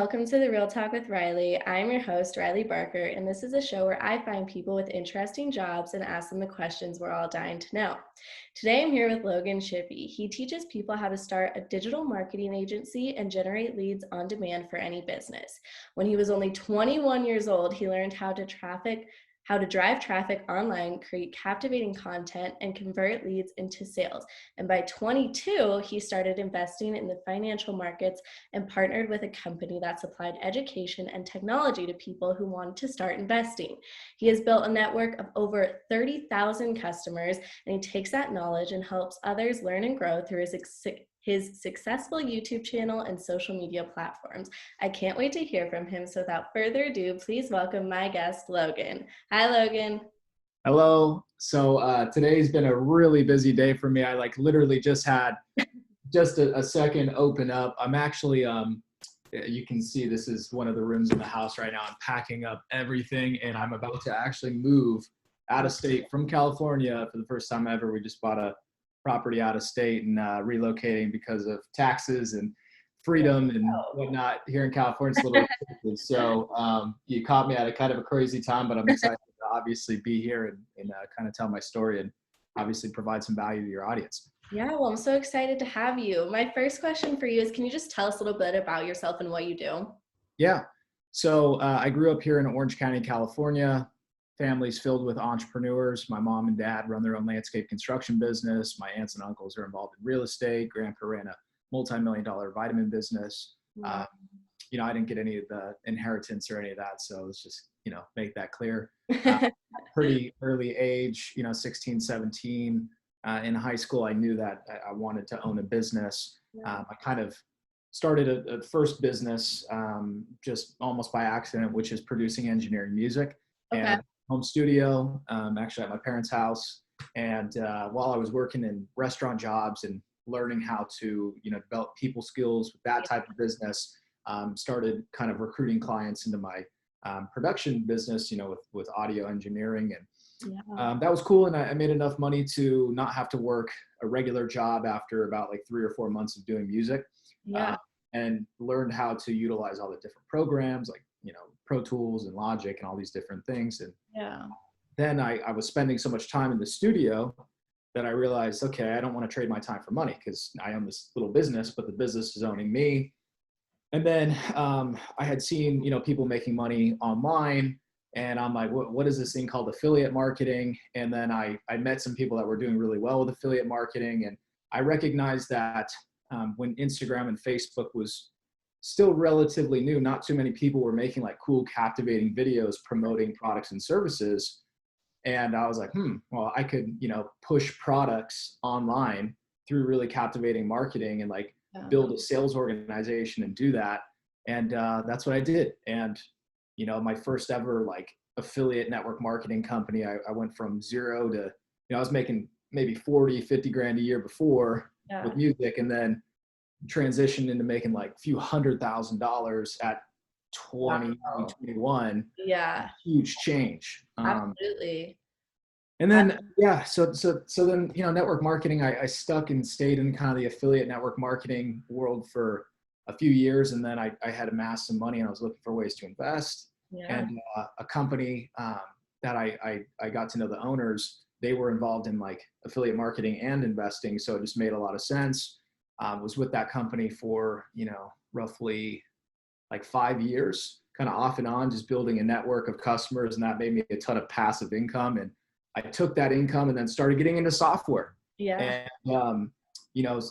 welcome to the Real Talk with Riley. I'm your host, Riley Barker, and this is a show where I find people with interesting jobs and ask them the questions we're all dying to know. Today, I'm here with Logan Shippy. He teaches people how to start a digital marketing agency and generate leads on demand for any business. When he was only 21 years old, he learned how to drive traffic online, create captivating content, and convert leads into sales. And by 22, he started investing in the financial markets and partnered with a company that supplied education and technology to people who wanted to start investing. He has built a network of over 30,000 customers, and he takes that knowledge and helps others learn and grow through his successful YouTube channel and social media platforms. I can't wait to hear from him. So without further ado, please welcome my guest, Logan. Hi, Logan. Hello. So today's been a really busy day for me. I literally just had a second open up. I'm actually, you can see this is one of the rooms in the house right now. I'm packing up everything and I'm about to actually move out of state from California for the first time ever. We just bought a property out of state and relocating because of taxes and freedom and whatnot here in California. It's a little ridiculous. So you caught me at a kind of a crazy time, but I'm excited to obviously be here and kind of tell my story and obviously provide some value to your audience. Yeah, well, I'm so excited to have you. My first question for you is, can you just tell us a little bit about yourself and what you do? Yeah. So I grew up here in Orange County, California. Family's filled with entrepreneurs. My mom and dad run their own landscape construction business. My aunts and uncles are involved in real estate. Grandpa ran a multi-million-dollar vitamin business. I didn't get any of the inheritance or any of that. So let's just, make that clear. Pretty early age, 16, 17. In high school, I knew that I wanted to own a business. I kind of started a first business just almost by accident, which is producing engineering music. And home studio, actually at my parents' house. And while I was working in restaurant jobs and learning how to, develop people skills with that type of business, started kind of recruiting clients into my production business, with audio engineering. And that was cool. And I made enough money to not have to work a regular job after about 3 or 4 months of doing music. And learned how to utilize all the different programs Pro Tools and Logic and all these different things. And then I was spending so much time in the studio that I realized, okay, I don't want to trade my time for money because I own this little business, but the business is owning me. And then I had seen, people making money online, and I'm like, what is this thing called affiliate marketing? And then I met some people that were doing really well with affiliate marketing. And I recognized that when Instagram and Facebook was still relatively new, not too many people were making cool, captivating videos promoting products and services. And I was like, well, I could, push products online through really captivating marketing and build a sales organization and do that. And that's what I did. And, my first ever affiliate network marketing company, I went from zero to, I was making maybe 40, 50 grand a year before with music, and then transitioned into making a few $100,000 at 20, 21. Huge change. Absolutely. And then, so then, network marketing, I stuck and stayed in kind of the affiliate network marketing world for a few years. And then I had amassed some money and I was looking for ways to invest. And a company that I got to know the owners, they were involved in affiliate marketing and investing. So it just made a lot of sense. Was with that company for, roughly 5 years, kind of off and on, just building a network of customers. And that made me a ton of passive income. And I took that income and then started getting into software. And,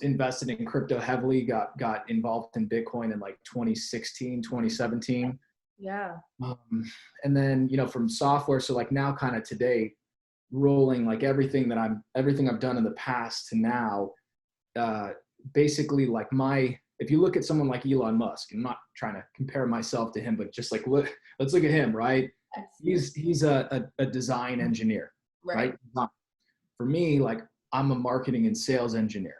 invested in crypto heavily, got involved in Bitcoin in 2016, 2017. And then, from software, so now kind of today, rolling everything I've done in the past to now, basically if you look at someone like Elon Musk, I'm not trying to compare myself to him, but just let's look at him, right? He's a design engineer, right? For me, I'm a marketing and sales engineer.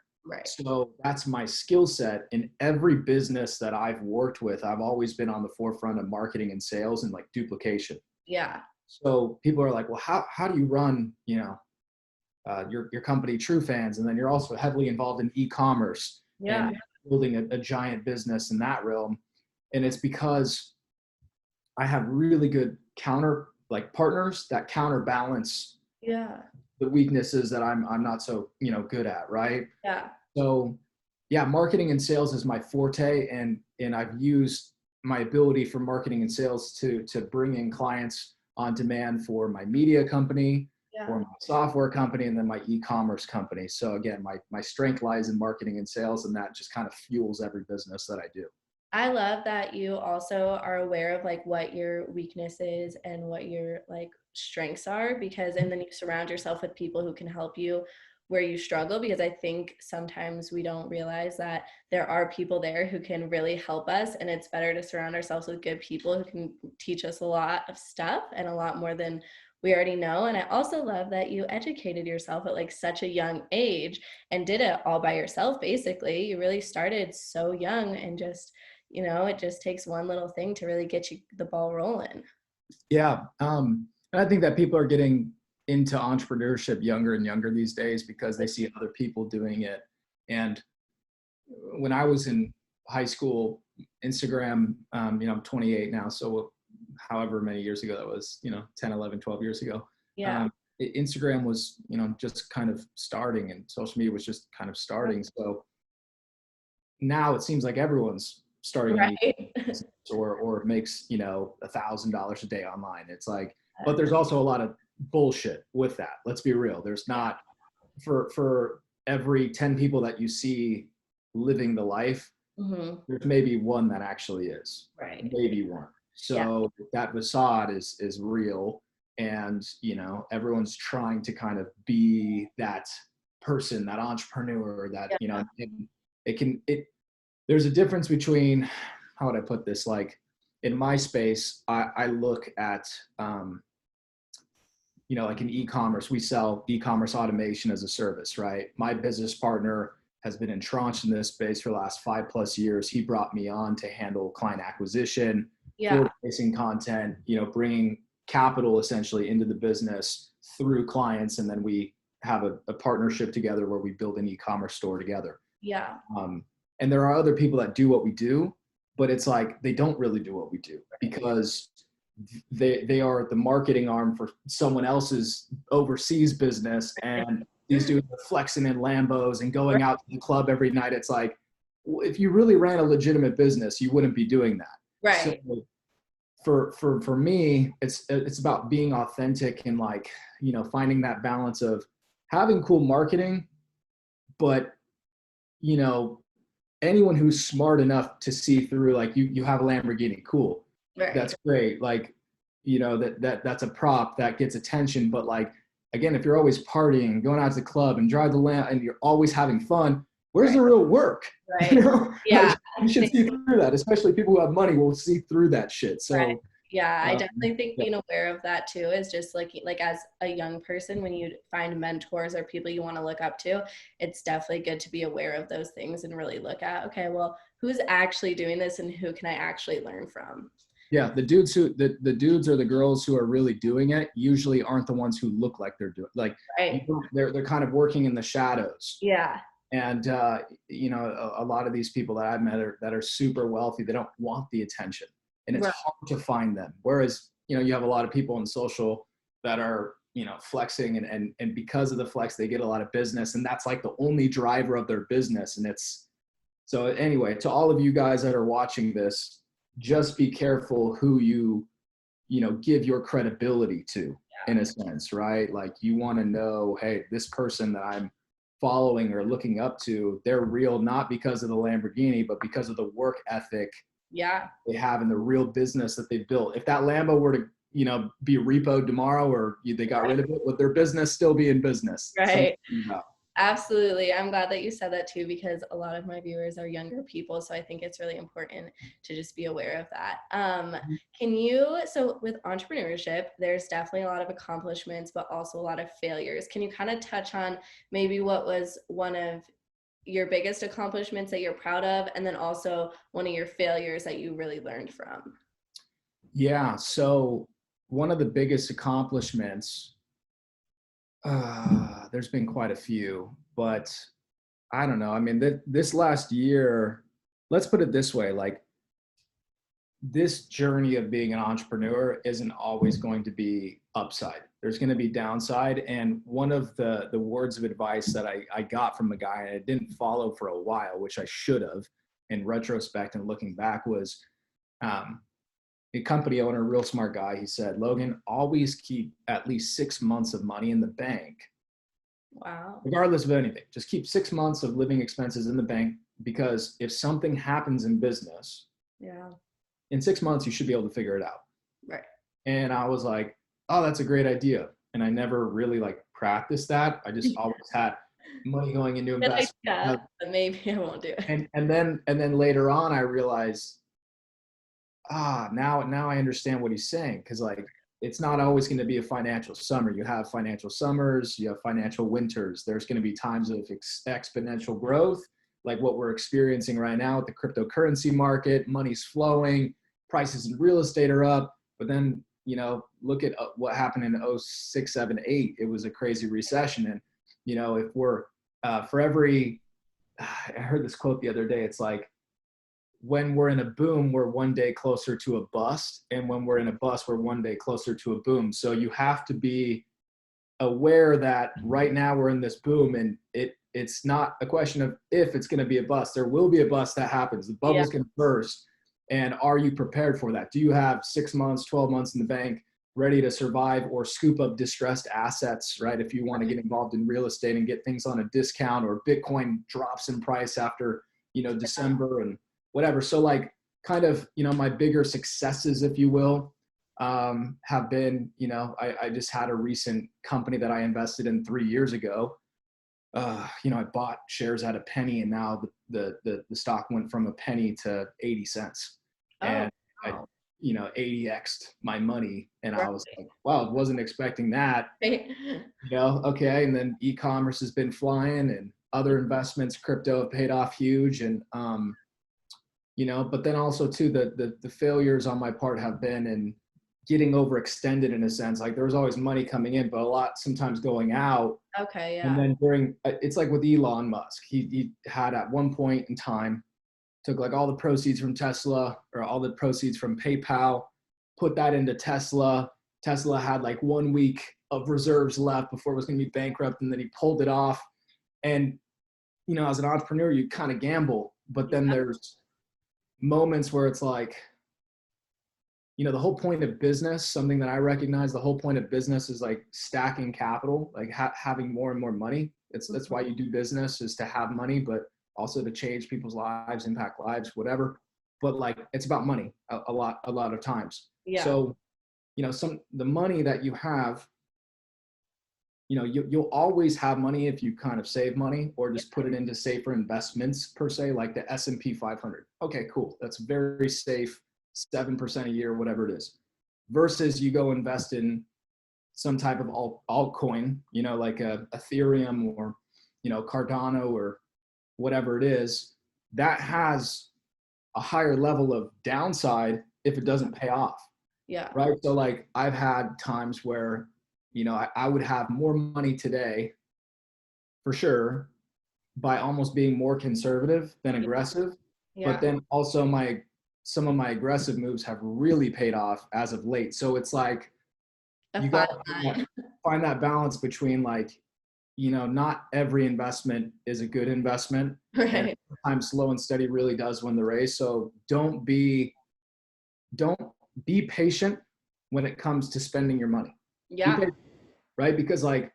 So that's my skill set. In every business that I've worked with, I've always been on the forefront of marketing and sales and duplication. So people are like, well, how do you run, your company, True Fans, and then you're also heavily involved in e-commerce and building a giant business in that realm. And it's because I have really good partners that counterbalance Yeah. the weaknesses that I'm not so, good at, right? Yeah. So yeah, marketing and sales is my forte, and I've used my ability for marketing and sales to bring in clients on demand for my media company, for Yeah. my software company, and then my e-commerce company. So again, my strength lies in marketing and sales, and that just kind of fuels every business that I do. I love that you also are aware of like what your weakness is and what your like strengths are, because and then you surround yourself with people who can help you where you struggle, because I think sometimes we don't realize that there are people there who can really help us, and it's better to surround ourselves with good people who can teach us a lot of stuff and a lot more than we already know. And I also love that you educated yourself at like such a young age and did it all by yourself. Basically, you really started so young, and just it just takes one little thing to really get you the ball rolling. Yeah. And I think that people are getting into entrepreneurship younger and younger these days because they see other people doing it. And when I was in high school, Instagram, I'm 28 now. So however many years ago that was, 10, 11, 12 years ago, Yeah. Instagram was, just kind of starting, and social media was just kind of starting. So now it seems like everyone's starting a new Right. business or makes, $1,000 a day online. It's like, but there's also a lot of bullshit with that. Let's be real. There's not for every 10 people that you see living the life, Hmm. there's maybe one that actually is, Right. maybe one. Yeah. So that facade is real. And, everyone's trying to kind of be that person, that entrepreneur that, Yeah. there's a difference between, how would I put this? Like in my space, I look at, like in e-commerce, we sell e-commerce automation as a service, right? My business partner has been entrenched in this space for the last 5+ years. He brought me on to handle client acquisition, Yeah. forward-facing content, bringing capital essentially into the business through clients. And then we have a partnership together where we build an e-commerce store together. Yeah. And there are other people that do what we do, but it's like they don't really do what we do because they are the marketing arm for someone else's overseas business, and these dudes are flexing in Lambos and going out to the club every night. It's like, if you really ran a legitimate business, you wouldn't be doing that. Right. So for me, it's about being authentic and like, finding that balance of having cool marketing, but you know, anyone who's smart enough to see through, like you have a Lamborghini, cool, Right. that's great. Like, that's a prop that gets attention. But like, again, if you're always partying, going out to the club and drive the lamp and you're always having fun, where's Right. the real work? Right. Yeah. Like you should see through that, especially people who have money will see through that shit. Right. So, Yeah, I um, definitely think yeah, being aware of that too is just like as a young person, when you find mentors or people you want to look up to, it's definitely good to be aware of those things and really look at, okay, well, who's actually doing this and who can I actually learn from? yeah, the dudes or the girls who are really doing it usually aren't the ones who look like they're doing, like, Right. they're kind of working in the shadows. Yeah. And a lot of these people that I've met that are super wealthy, they don't want the attention, and it's Right. hard to find them. Whereas you have a lot of people in social that are flexing, and because of the flex, they get a lot of business, and that's like the only driver of their business. And it's so anyway, to all of you guys that are watching this, just be careful who you give your credibility to, in a sense, right? Like you want to know, hey, this person that I'm following or looking up to, they're real, not because of the Lamborghini, but because of the work ethic Yeah. they have in the real business that they've built. If that Lambo were to, be repoed tomorrow, or they got rid of it, would their business still be in business? Right. No. Absolutely. I'm glad that you said that too, because a lot of my viewers are younger people. So I think it's really important to just be aware of that. So with entrepreneurship, there's definitely a lot of accomplishments, but also a lot of failures. Can you kind of touch on maybe what was one of your biggest accomplishments that you're proud of, and then also one of your failures that you really learned from? Yeah. So one of the biggest accomplishments, there's been quite a few, but I don't know. I mean, this last year, let's put it this way, like this journey of being an entrepreneur isn't always going to be upside. There's going to be downside. And one of the words of advice that I got from a guy, and I didn't follow for a while, which I should have in retrospect and looking back, was um, a company owner, real smart guy. He said, Logan, always keep at least 6 months of money in the bank, Wow. regardless of anything. Just keep 6 months of living expenses in the bank, because if something happens in business, Yeah. in 6 months, you should be able to figure it out. Right. And I was like, oh, that's a great idea. And I never really like practiced that. I just always had money going into Good investment. idea, but maybe I won't do it. And then later on I realized, now I understand what he's saying. Cause like, it's not always going to be a financial summer. You have financial summers, you have financial winters. There's going to be times of exponential growth, like what we're experiencing right now with the cryptocurrency market. Money's flowing, prices in real estate are up. But then, look at what happened in 06, 7, 8. It was a crazy recession. And, if we're for every, I heard this quote the other day, it's like, when we're in a boom, we're one day closer to a bust. And when we're in a bust, we're one day closer to a boom. So you have to be aware that right now we're in this boom, and it's not a question of if it's going to be a bust. There will be a bust that happens. The Yeah. bubble's going to burst. And are you prepared for that? Do you have 6 months, 12 months in the bank ready to survive or scoop up distressed assets, right? If you want to get involved in real estate and get things on a discount, or Bitcoin drops in price after, December and whatever. So like, kind of, my bigger successes, if you will, have been, I just had a recent company that I invested in 3 years ago. I bought shares at a penny, and now the stock went from a penny to 80 cents. Oh, And I, wow. 80x'd my money. And I Right. was like, wow, wasn't expecting that, okay. And then e-commerce has been flying, and other investments, crypto, have paid off huge. And, but then also too, the failures on my part have been in getting overextended, in a sense. Like, there was always money coming in, but a lot sometimes going out. Okay, And yeah. then it's like with Elon Musk, he had at one point in time, took like all the proceeds from Tesla, or all the proceeds from PayPal, put that into Tesla. Tesla had like 1 week of reserves left before it was going to be bankrupt. And then he pulled it off. And, as an entrepreneur, you kind of gamble, but then there's moments where it's like, the whole point of business, something that I recognize, the whole point of business is like stacking capital, like having more and more money. That's why you do business, is to have money, but also to change people's lives, impact lives, whatever. But like, it's about money a lot of times. Yeah. So, the money that you have, you'll always have money if you kind of save money, or just put it into safer investments per se, like the S&P 500. Okay, cool. That's very safe, 7% a year, whatever it is. Versus you go invest in some type of altcoin, like a Ethereum, or, Cardano, or whatever it is, that has a higher level of downside if it doesn't pay off. Yeah. Right. So like, I've had times where, I would have more money today, for sure, by almost being more conservative than aggressive. But Yeah. then also some of my aggressive moves have really paid off as of late. So it's like, A you fine got to line. find that balance between like, not every investment is a good investment. And Right. sometimes slow and steady really does win the race. So don't be patient when it comes to spending your money. Be Yeah. patient, right? Because like,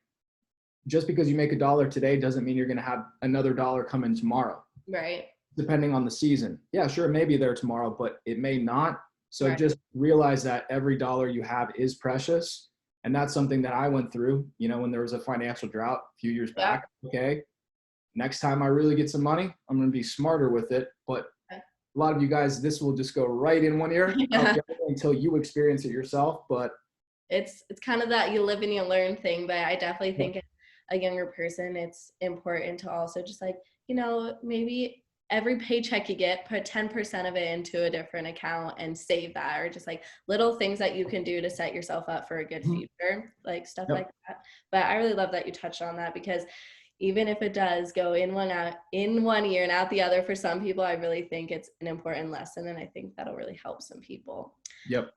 just because you make $1 today doesn't mean you're going to have another dollar come in tomorrow, Right. depending on the season. Yeah, sure, it may be there tomorrow, but it may not. So Right. just realize that every dollar you have is precious. And that's something that I went through, when there was a financial drought a few years Yeah. back. Okay, next time I really get some money, I'm going to be smarter with it. But Okay. a lot of you guys, this will just go right in one ear out Yeah. the other until you experience it yourself. But It's kind of that you live and you learn thing, but I definitely think as a younger person, it's important to also just like, maybe every paycheck you get, put 10% of it into a different account and save that, or just like little things that you can do to set yourself up for a good future, like stuff like yep. that. But I really love that you touched on that, because even if it does go in one ear and out the other for some people, I really think it's an important lesson, and I think that'll really help some people. Yep.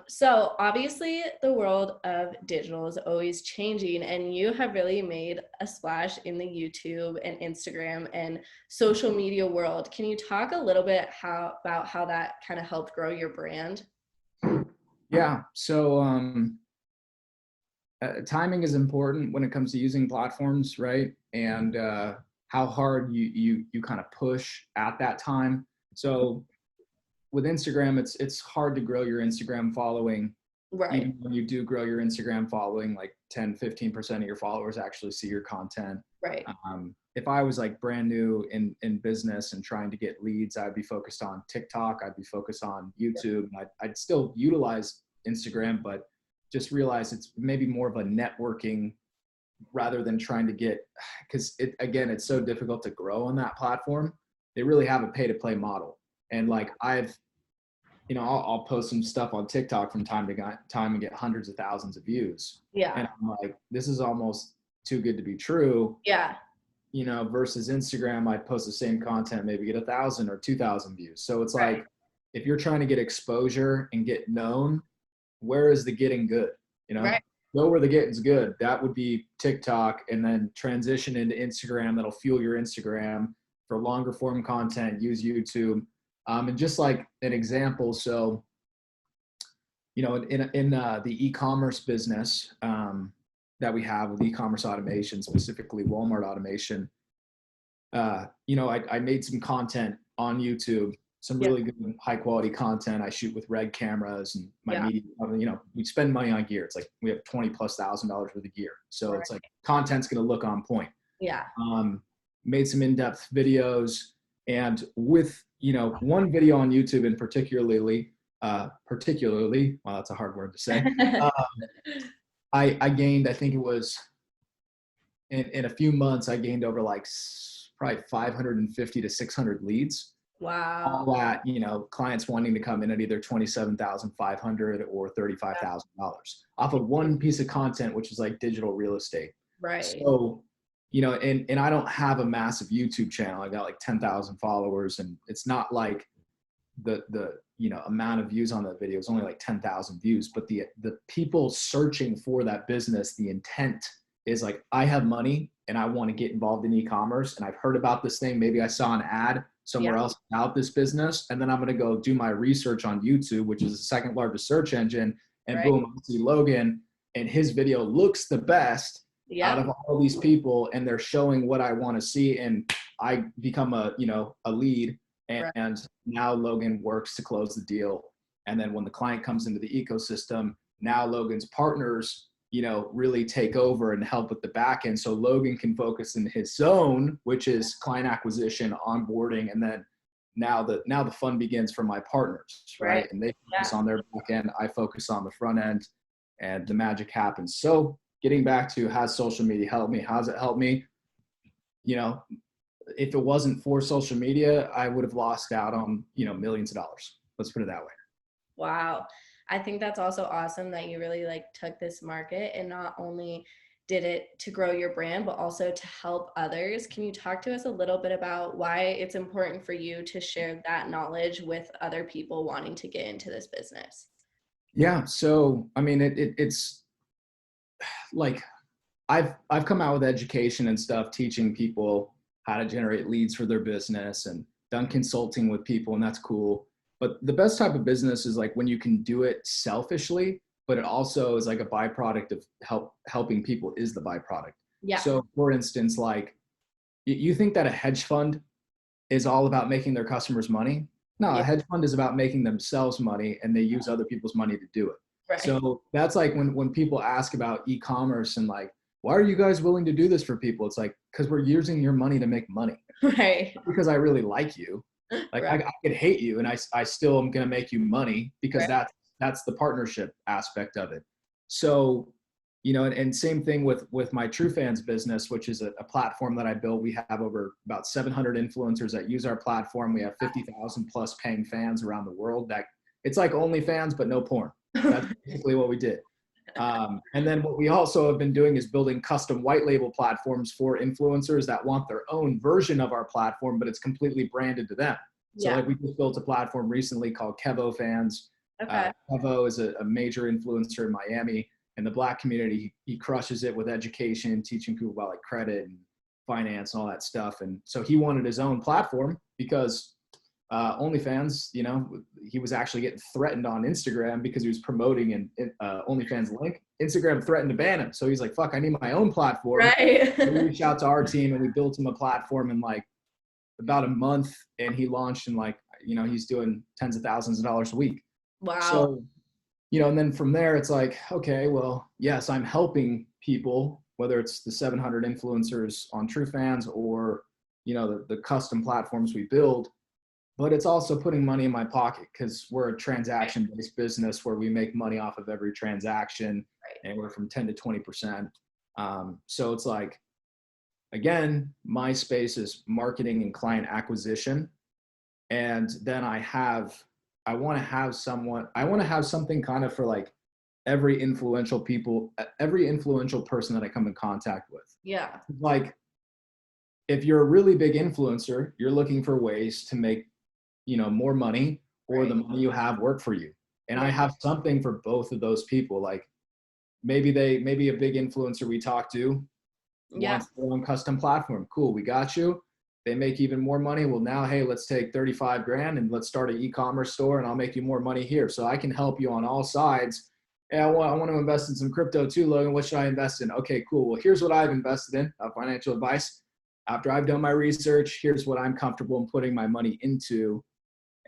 So obviously the world of digital is always changing, and you have really made a splash in the YouTube and Instagram and social media world. Can you talk a little bit about how that kind of helped grow your brand? Yeah. So timing is important when it comes to using platforms, right? And how hard you kind of push at that time. So with Instagram, it's hard to grow your Instagram following. Right. Even when you do grow your Instagram following, like 10-15% of your followers actually see your content. Right. If I was like brand new in business and trying to get leads, I'd be focused on TikTok. I'd be focused on YouTube. And I'd still utilize Instagram, but just realize it's maybe more of a networking rather than trying to get, because it's so difficult to grow on that platform. They really have a pay to play model. And like I'll post some stuff on TikTok from time to time and get hundreds of thousands of views. Yeah. And I'm like, this is almost too good to be true. Yeah. Versus Instagram, I post the same content, maybe get 1,000 or 2,000 views. So it's Right. like, if you're trying to get exposure and get known, where is the getting good? Right. Know where the getting's good. That would be TikTok, and then transition into Instagram. That'll fuel your Instagram for longer form content. Use YouTube. And just like an example, so, in the e-commerce business that we have with e-commerce automation, specifically Walmart automation, I made some content on YouTube, some really good high quality content. I shoot with Red cameras and my media, we spend money on gear. It's like we have $20,000+ worth of gear. So it's like content's going to look on point. Yeah. Made some in-depth videos, and with, one video on YouTube in particularly, wow, that's a hard word to say. I gained, I think it was in a few months, I gained over like probably 550 to 600 leads. Wow. All that, clients wanting to come in at either $27,500 or $35,000 off of one piece of content, which is like digital real estate. Right. So, and I don't have a massive YouTube channel. I got like 10,000 followers, and it's not like the amount of views on that video is only like 10,000 views, but the people searching for that business, the intent is like, I have money and I want to get involved in e-commerce, and I've heard about this thing. Maybe I saw an ad somewhere else about this business, and then I'm going to go do my research on YouTube, which is the second largest search engine, and boom, I see Logan, and his video looks the best out of all these people, and they're showing what I want to see, and I become a lead, and now Logan works to close the deal. And then when the client comes into the ecosystem, now Logan's partners really take over and help with the back end, so Logan can focus in his zone, which is client acquisition, onboarding, and then now the fun begins for my partners, right? And they focus on their back end, I focus on the front end, and the magic happens. So getting back to, has social media helped me? How's it helped me? If it wasn't for social media, I would have lost out on millions of dollars. Let's put it that way. Wow. I think that's also awesome that you really took this market and not only did it to grow your brand, but also to help others. Can you talk to us a little bit about why it's important for you to share that knowledge with other people wanting to get into this business? Yeah. So, I mean, it's like, I've come out with education and stuff, teaching people how to generate leads for their business, and done consulting with people, and that's cool. But the best type of business is like when you can do it selfishly, but it also is like a byproduct of helping people is the byproduct. Yeah. So for instance, like you think that a hedge fund is all about making their customers money? No, a hedge fund is about making themselves money, and they use other people's money to do it. Right. So that's like when people ask about e-commerce and like, why are you guys willing to do this for people? It's like, because we're using your money to make money. Right. Not because I really like you. Like I could hate you, and I still am going to make you money, because that's the partnership aspect of it. So, and same thing with my True Fans business, which is a platform that I built. We have over about 700 influencers that use our platform. We have 50,000+ paying fans around the world. That it's like OnlyFans, but no porn. That's basically what we did. And then what we also have been doing is building custom white label platforms for influencers that want their own version of our platform, but it's completely branded to them. So Yeah. like we just built a platform recently called Kevo Fans. Okay. Kevo is a major influencer in Miami. In the Black community, he crushes it with education, teaching people about like credit and finance and all that stuff. And so he wanted his own platform because OnlyFans, you know, he was actually getting threatened on Instagram because he was promoting an OnlyFans link. Instagram threatened to ban him. So he's like, fuck, I need my own platform. Right. We reached out to our team and we built him a platform in like about a month, and he launched, and like, you know, he's doing tens of thousands of dollars a week. Wow. So, you know, and then from there, it's like, okay, well, yes, I'm helping people, whether it's the 700 influencers on TrueFans or, you know, the custom platforms we build, but it's also putting money in my pocket because we're a transaction-based business where we make money off of every transaction, anywhere from 10 to 20%. So it's like, again, my space is marketing and client acquisition. And then I want to have something kind of for like every influential person that I come in contact with. Yeah. Like, if you're a really big influencer, you're looking for ways to make, you know, more money, or the money you have work for you. And I have something for both of those people. Like maybe a big influencer we talk to wants their own custom platform. Cool, we got you. They make even more money. Well, now, hey, let's take 35 grand and let's start an e-commerce store and I'll make you more money here. So I can help you on all sides. Hey, I want to invest in some crypto too, Logan. What should I invest in? Okay, cool. Well, here's what I've invested in, financial advice. After I've done my research, here's what I'm comfortable in putting my money into.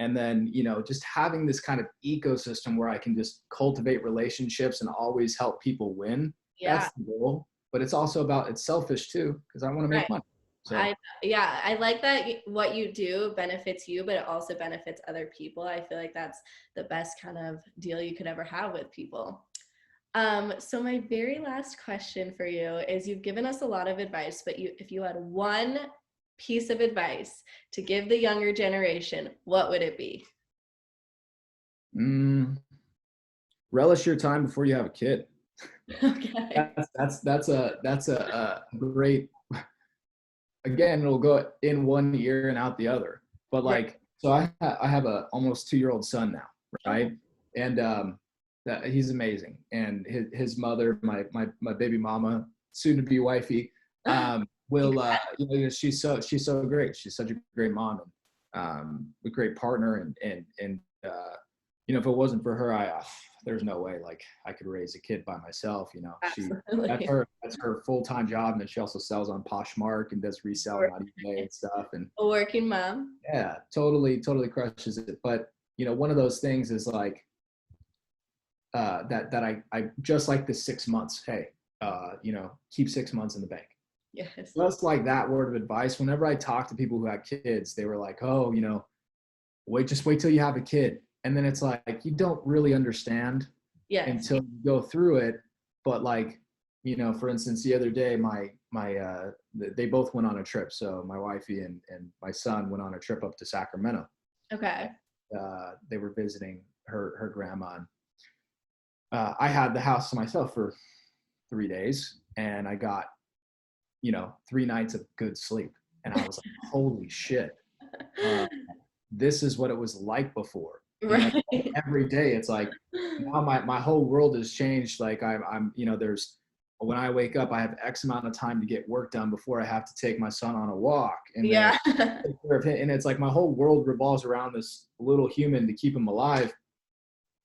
And then, you know, just having this kind of ecosystem where I can just cultivate relationships and always help people win. Yeah. That's the goal. But it's also about, it's selfish too, because I want to make money. So I like that what you do benefits you, but it also benefits other people. I feel like that's the best kind of deal you could ever have with people. So my very last question for you is, you've given us a lot of advice, but if you had one piece of advice to give the younger generation, what would it be? Relish your time before you have a kid. Okay. That's a great, again, it'll go in one ear and out the other. But like, so I have a almost 2-year-old son now, right? And he's amazing. And his mother, my baby mama, soon to be wifey, will you know, she's so great. She's such a great mom, and a great partner, and you know, if it wasn't for her, there's no way like I could raise a kid by myself. You know, that's her full-time job, and then she also sells on Poshmark and does reselling on eBay and stuff. And a working mom. Yeah, totally crushes it. But you know, one of those things is like that I just like the 6 months. Hey, you know, keep 6 months in the bank. Yes. Just like that word of advice. Whenever I talk to people who had kids, they were like, "Oh, you know, just wait till you have a kid." And then it's like, you don't really understand until you go through it. But like, you know, for instance, the other day, they both went on a trip. So my wifey and my son went on a trip up to Sacramento. Okay. They were visiting her grandma. And, I had the house to myself for 3 days, and I got, you know, 3 nights of good sleep. And I was like, holy shit. This is what it was like before. Right. You know, every day it's like, now my whole world has changed. Like I'm, you know, when I wake up, I have X amount of time to get work done before I have to take my son on a walk. And then take care of him. And it's like my whole world revolves around this little human to keep him alive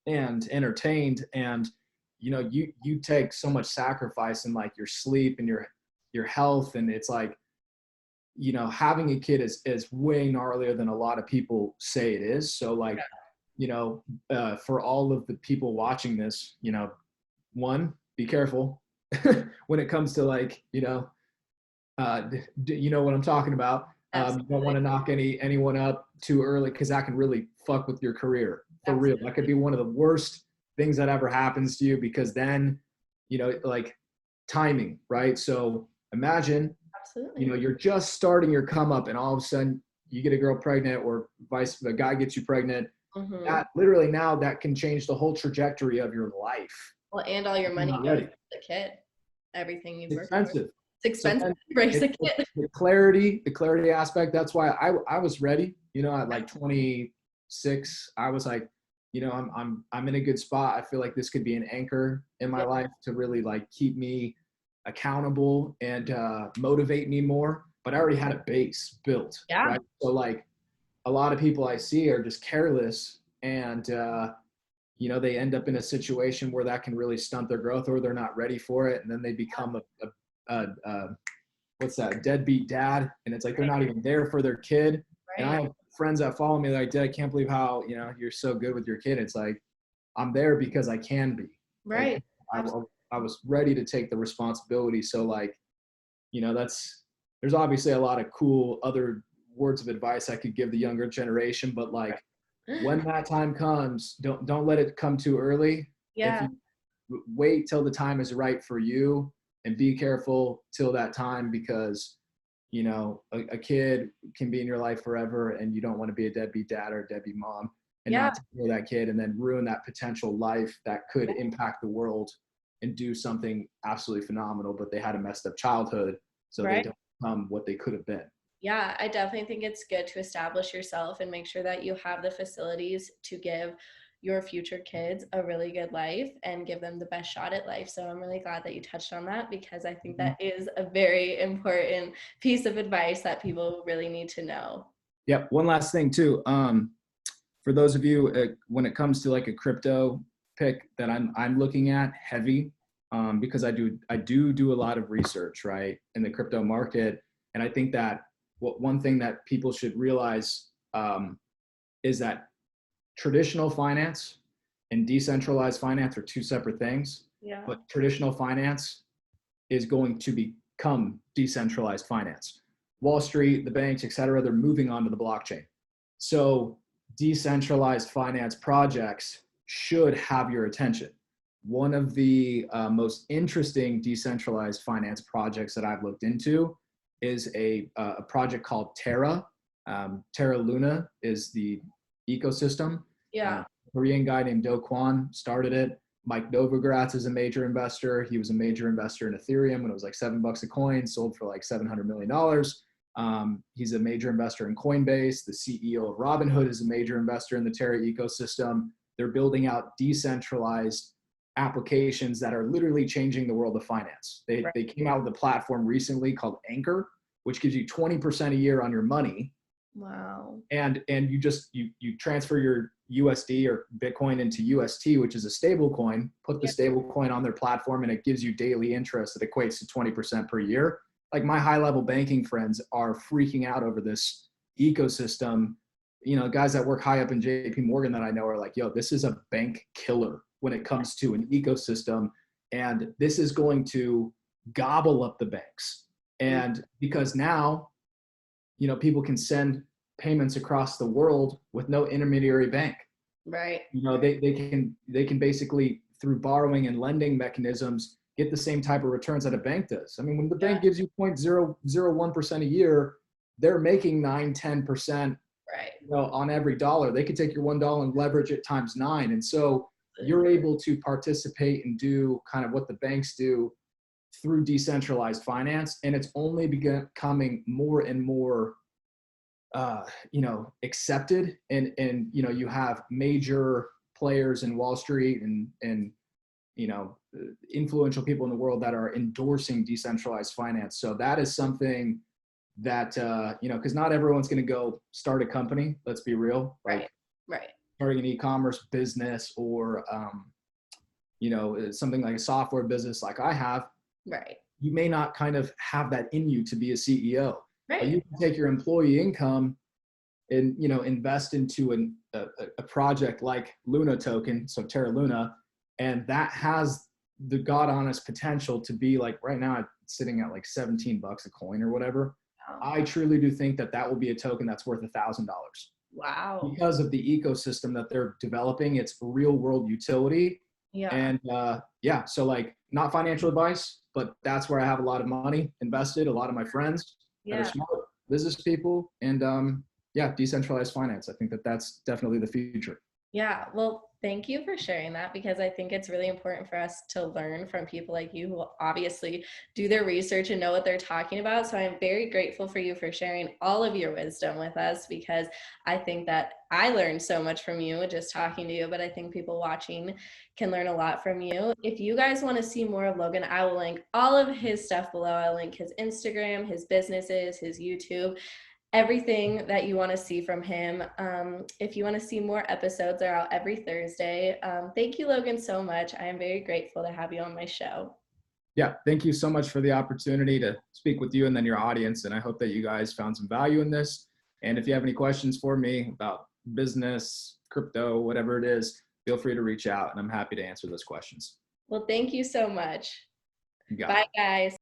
and entertained. And, you know, you take so much sacrifice in like your sleep and your health. And it's like, you know, having a kid is way gnarlier than a lot of people say it is. So like, you know, for all of the people watching this, you know, one, be careful when it comes to like, you know, you know what I'm talking about. You don't want to knock anyone up too early, because that can really fuck with your career for real. That could be one of the worst things that ever happens to you, because then, you know, like timing, right? So imagine, you know, you're just starting your come up, and all of a sudden you get a girl pregnant, or the guy gets you pregnant. That literally now that can change the whole trajectory of your life. Well, and all your You're money not goes ready. to the kid, everything you've It's worked for. expensive. It's So expensive then to raise a it, kid. the clarity aspect, that's why I was ready, you know, at like 26, I was like, you know, I'm in a good spot. I feel like this could be an anchor in my Yeah. life to really like keep me accountable and motivate me more. But I already had a base built, Yeah. right? So like a lot of people I see are just careless and you know, they end up in a situation where that can really stunt their growth or they're not ready for it. And then they become a what's that, deadbeat dad. And it's like, they're Right. not even there for their kid. And I Right. have friends that follow me like, Dad, I can't believe how, you know, you're so good with your kid. It's like, I'm there because I can be. Like, Right. I, Absolutely. I was ready to take the responsibility. So like, you know, there's obviously a lot of cool other words of advice I could give the younger generation, but like when that time comes, don't let it come too early. If Yeah. you wait till the time is right for you and be careful till that time because you know a kid can be in your life forever and you don't want to be a deadbeat dad or a deadbeat mom and Yeah. not take care of that kid and then ruin that potential life that could impact the world and do something absolutely phenomenal, but they had a messed up childhood so they Right. don't become what they could have been. Yeah, I definitely think it's good to establish yourself and make sure that you have the facilities to give your future kids a really good life and give them the best shot at life. So I'm really glad that you touched on that because I think Mhm. that is a very important piece of advice that people really need to know. Yep. One last thing too. For those of you, when it comes to like a crypto pick that I'm looking at heavy, because I do a lot of research, right, in the crypto market, and I think that one thing that people should realize is that traditional finance and decentralized finance are two separate things, Yeah. but traditional finance is going to become decentralized finance. Wall Street, the banks, et cetera, they're moving onto the blockchain. So decentralized finance projects should have your attention. One of the most interesting decentralized finance projects that I've looked into is a project called Terra. Terra Luna is the ecosystem. Yeah. A Korean guy named Do Kwon started it. Mike Novogratz is a major investor. He was a major investor in Ethereum when it was like $7 a coin, sold for like $700 million. He's a major investor in Coinbase. The CEO of Robinhood is a major investor in the Terra ecosystem. They're building out decentralized applications that are literally changing the world of finance. Right. They came out with a platform recently called Anchor, which gives you 20% a year on your money, Wow. and you transfer your USD or Bitcoin into UST, which is a stable coin, put the Yeah. stable coin on their platform, and it gives you daily interest that equates to 20% per year. Like my high level banking friends are freaking out over this ecosystem. You know, guys that work high up in JP Morgan that I know are like, yo, this is a bank killer when it comes to an ecosystem. And this is going to gobble up the banks. And because now, you know, people can send payments across the world with no intermediary bank. Right. You know, they can basically through borrowing and lending mechanisms get the same type of returns that a bank does. I mean, when the Yeah. bank gives you 0.001% a year, they're making 9-10%, Right. you know, on every dollar. They could take your $1 and leverage it times 9. And so you're able to participate and do kind of what the banks do through decentralized finance. And it's only becoming more and more you know, accepted, and you know, you have major players in Wall Street and you know, influential people in the world that are endorsing decentralized finance. So that is something that you know, because not everyone's going to go start a company. Let's be real, Right. like Right. starting an e-commerce business or you know, something like a software business like I have. Right. You may not kind of have that in you to be a CEO, but Right. you can take your employee income and you know, invest into a project like Luna token, so Terra Luna, and that has the god honest potential to be like right now it's sitting at like $17 a coin or whatever. Wow. I truly do think that that will be a token that's worth $1,000 Wow. because of the ecosystem that they're developing. It's real world utility, Yeah. and yeah, so like not financial advice, but that's where I have a lot of money invested. A lot of my friends that are Yeah. smart business people, and yeah, decentralized finance. I think that that's definitely the future. Yeah. Well, Thank you for sharing that because I think it's really important for us to learn from people like you who obviously do their research and know what they're talking about. So I'm very grateful for you for sharing all of your wisdom with us because I think that I learned so much from you just talking to you, but I think people watching can learn a lot from you. If you guys want to see more of Logan, I will link all of his stuff below. I'll link his Instagram, his businesses, his YouTube, everything that you want to see from him. If you want to see more episodes, they're out every Thursday. Thank you, Logan, so much. I am very grateful to have you on my show. Yeah, thank you so much for the opportunity to speak with you and then your audience. And I hope that you guys found some value in this. And if you have any questions for me about business, crypto, whatever it is, feel free to reach out and I'm happy to answer those questions. Well, thank you so much. You got Bye, it. guys.